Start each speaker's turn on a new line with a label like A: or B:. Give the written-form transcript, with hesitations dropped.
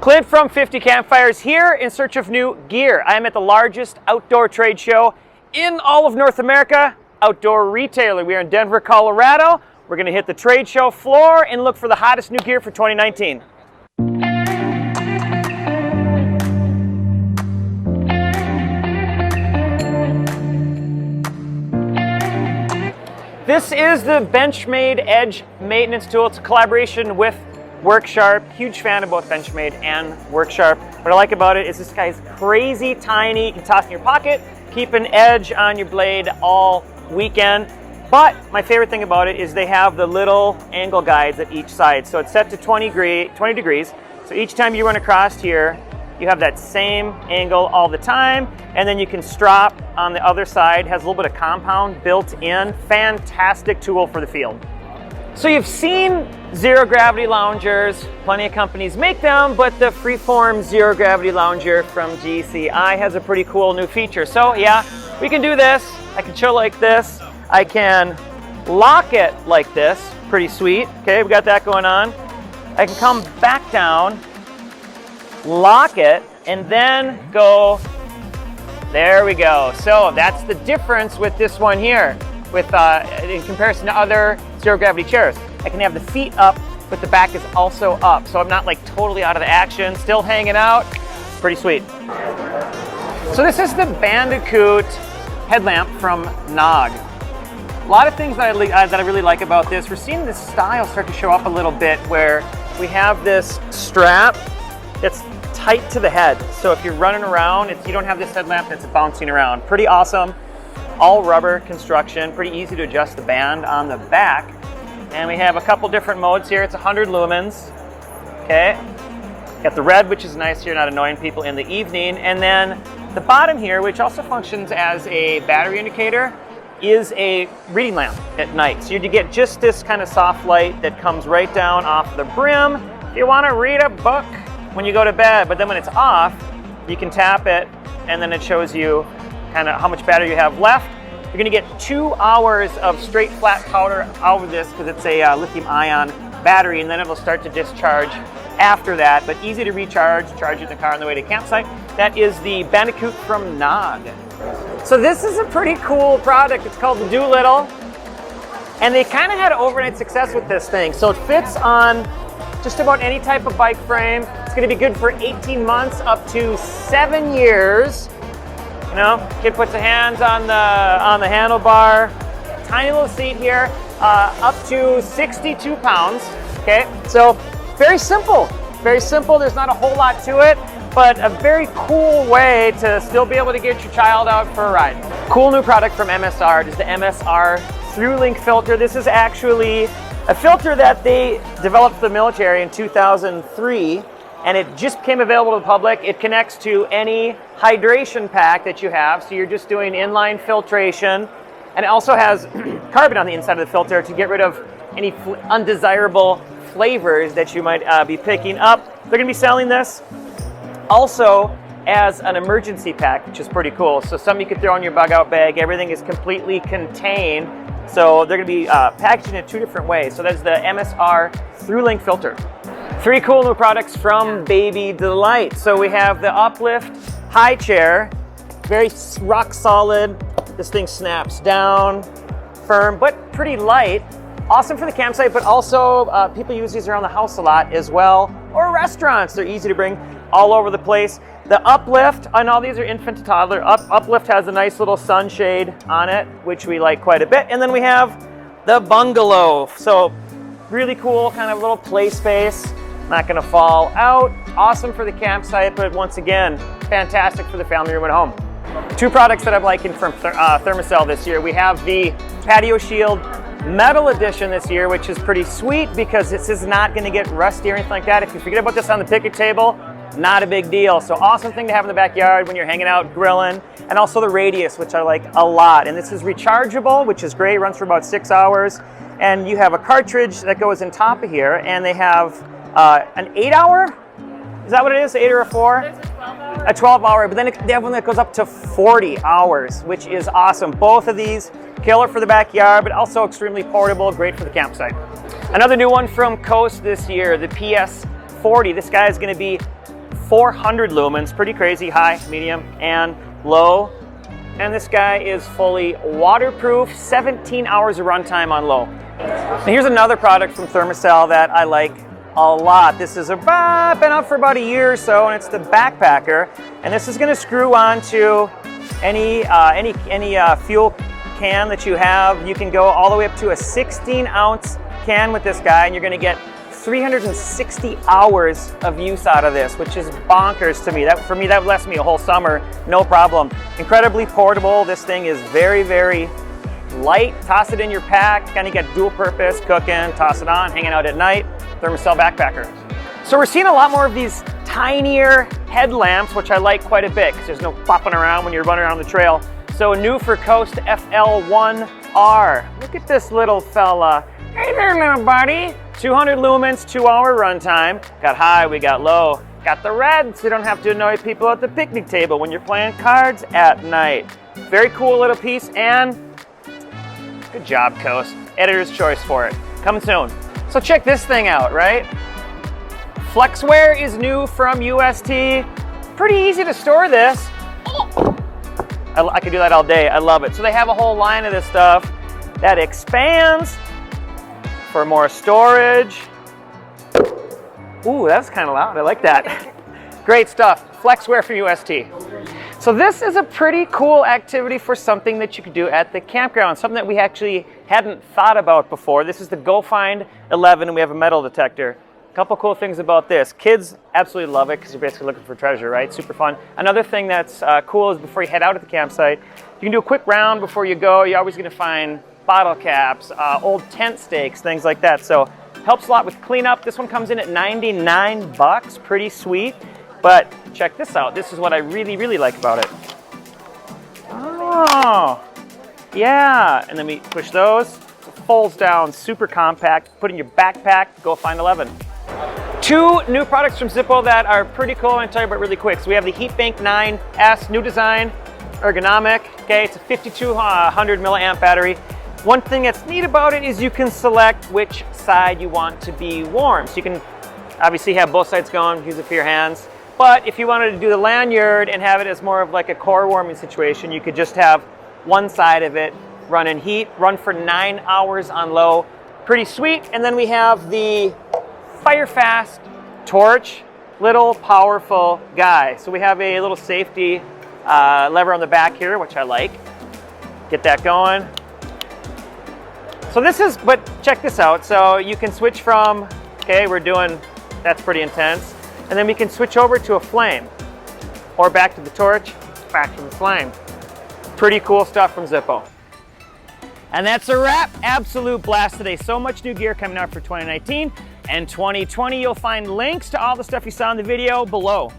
A: Clint from 50 Campfires here in search of new gear. I am at the largest outdoor trade show in all of North America, Outdoor Retailer. We are in Denver, Colorado. We're going to hit the trade show floor and look for the hottest new gear for 2019. This is the Benchmade Edge maintenance tool. It's a collaboration with Worksharp. Huge fan of both Benchmade and Worksharp. What I like about it is this guy's crazy tiny. You can toss in your pocket, keep an edge on your blade all weekend. But my favorite thing about it is they have the little angle guides at each side. So it's set to 20 degrees. So each time you run across here, you have that same angle all the time. And then you can strap on the other side. Has a little bit of compound built in. Fantastic tool for the field. So you've seen zero gravity loungers, plenty of companies make them, but the Freeform zero gravity lounger from GCI has a pretty cool new feature. So yeah, we can do this. I can chill like this. I can lock it like this, pretty sweet. Okay, we got that going on. I can come back down, lock it, and then go, there we go. So that's the difference with this one here. With in comparison to other zero gravity chairs. I can have the feet up, but the back is also up. So I'm not like totally out of the action, still hanging out. Pretty sweet. So this is the Bandicoot Headlamp from Nog. A lot of things that I really like about this. We're seeing this style start to show up a little bit where we have this strap that's tight to the head. So if you're running around, you don't have this headlamp that's bouncing around. Pretty awesome. All rubber construction, pretty easy to adjust the band on the back. And we have a couple different modes here. It's 100 lumens, okay? Got the red, which is nice here, not annoying people in the evening. And then the bottom here, which also functions as a battery indicator, is a reading lamp at night. So you get just this kind of soft light that comes right down off the brim. If you want to read a book when you go to bed, but then when it's off, you can tap it and then it shows you kind of how much battery you have left. You're going to get 2 hours of straight flat powder out of this because it's a lithium ion battery, and then it'll start to discharge after that, but easy to recharge, charge it in the car on the way to campsite. That is the Bandicoot from Nog. So this is a pretty cool product. It's called the doLittle, and they kind of had overnight success with this thing. So it fits on just about any type of bike frame. It's going to be good for 18 months up to 7 years. You know, kid puts the hands on the handlebar. Tiny little seat here, up to 62 pounds. Okay, so very simple. Very simple. There's not a whole lot to it, but a very cool way to still be able to get your child out for a ride. Cool new product from MSR. It is the MSR Thru-Link filter. This is actually a filter that they developed for the military in 2003. And it just became available to the public. It connects to any hydration pack that you have, so you're just doing inline filtration. And it also has carbon on the inside of the filter to get rid of any undesirable flavors that you might be picking up. They're gonna be selling this also as an emergency pack, which is pretty cool. So something you can throw in your bug out bag. Everything is completely contained. So they're gonna be packaging it 2 different ways. So that's the MSR Thru-Link filter. 3 cool new products from Baby Delight. So we have the Uplift high chair, very rock solid. This thing snaps down, firm, but pretty light. Awesome for the campsite, but also people use these around the house a lot as well, or restaurants. They're easy to bring all over the place. The Uplift, and all these are infant to toddler. Uplift has a nice little sunshade on it, which we like quite a bit. And then we have the Bungalow. So really cool, kind of little play space. Not gonna fall out. Awesome for the campsite, but once again, fantastic for the family room at home. 2 products that I'm liking from Thermacell this year. We have the Patio Shield Metal Edition this year, which is pretty sweet because this is not gonna get rusty or anything like that. If you forget about this on the picnic table, not a big deal. So awesome thing to have in the backyard when you're hanging out grilling. And also the Radius, which I like a lot. And this is rechargeable, which is great, runs for about 6 hours. And you have a cartridge that goes in top of here, and they have an 8-hour? Is that what it is, 8 or a 4?
B: There's a 12-hour.
A: A 12-hour, but then they have one that goes up to 40 hours, which is awesome. Both of these, killer for the backyard, but also extremely portable, great for the campsite. Another new one from Coast this year, the PS40. This guy is going to be 400 lumens, pretty crazy, high, medium, and low. And this guy is fully waterproof, 17 hours of runtime on low. And here's another product from Thermacell that I like a lot. This has been out for about a year or so, and it's the Backpacker. And this is going to screw onto any fuel can that you have. You can go all the way up to a 16-ounce can with this guy, and you're going to get 360 hours of use out of this, which is bonkers to me. For me, that would last me a whole summer, no problem. Incredibly portable. This thing is very, very light. Toss it in your pack, kind of get dual purpose, cooking, toss it on, hanging out at night. Thermacell Backpacker. So we're seeing a lot more of these tinier headlamps, which I like quite a bit because there's no flopping around when you're running around the trail. So new for Coast FL1R. Look at this little fella. Hey there, little buddy. 200 lumens, 2-hour runtime. Got high, we got low. Got the red, so you don't have to annoy people at the picnic table when you're playing cards at night. Very cool little piece, and good job, Coast. Editor's choice for it. Coming soon. So check this thing out, right? Flexware is new from UST. Pretty easy to store this. I could do that all day. I love it. So they have a whole line of this stuff that expands for more storage. Ooh, that's kind of loud. I like that. Great stuff. Flexware from UST. So this is a pretty cool activity for something that you could do at the campground, something that we actually hadn't thought about before. This is the Go Find 11, and we have a metal detector. A couple cool things about this. Kids absolutely love it because you're basically looking for treasure, right? Super fun. Another thing that's cool is before you head out at the campsite, you can do a quick round before you go. You're always going to find bottle caps, old tent stakes, things like that. So helps a lot with cleanup. This one comes in at 99 bucks, pretty sweet. But check this out. This is what I really, really like about it. Oh, yeah. And then we push those. It folds down, super compact. Put in your backpack, Go Find 11. Two new products from Zippo that are pretty cool. I'm going to tell you about really quick. So we have the Heatbank 9S, new design, ergonomic. Okay, it's a 5200 milliamp battery. One thing that's neat about it is you can select which side you want to be warm. So you can obviously have both sides going, use it for your hands. But if you wanted to do the lanyard and have it as more of like a core warming situation, you could just have one side of it run in heat, run for 9 hours on low. Pretty sweet. And then we have the Firefast Torch, little powerful guy. So we have a little safety lever on the back here, which I like. Get that going. So this is, but check this out. So you can switch from, okay, we're doing, that's pretty intense. And then we can switch over to a flame or back to the torch, back to the flame. Pretty cool stuff from Zippo. And that's a wrap. Absolute blast today. So much new gear coming out for 2019 and 2020. You'll find links to all the stuff you saw in the video below.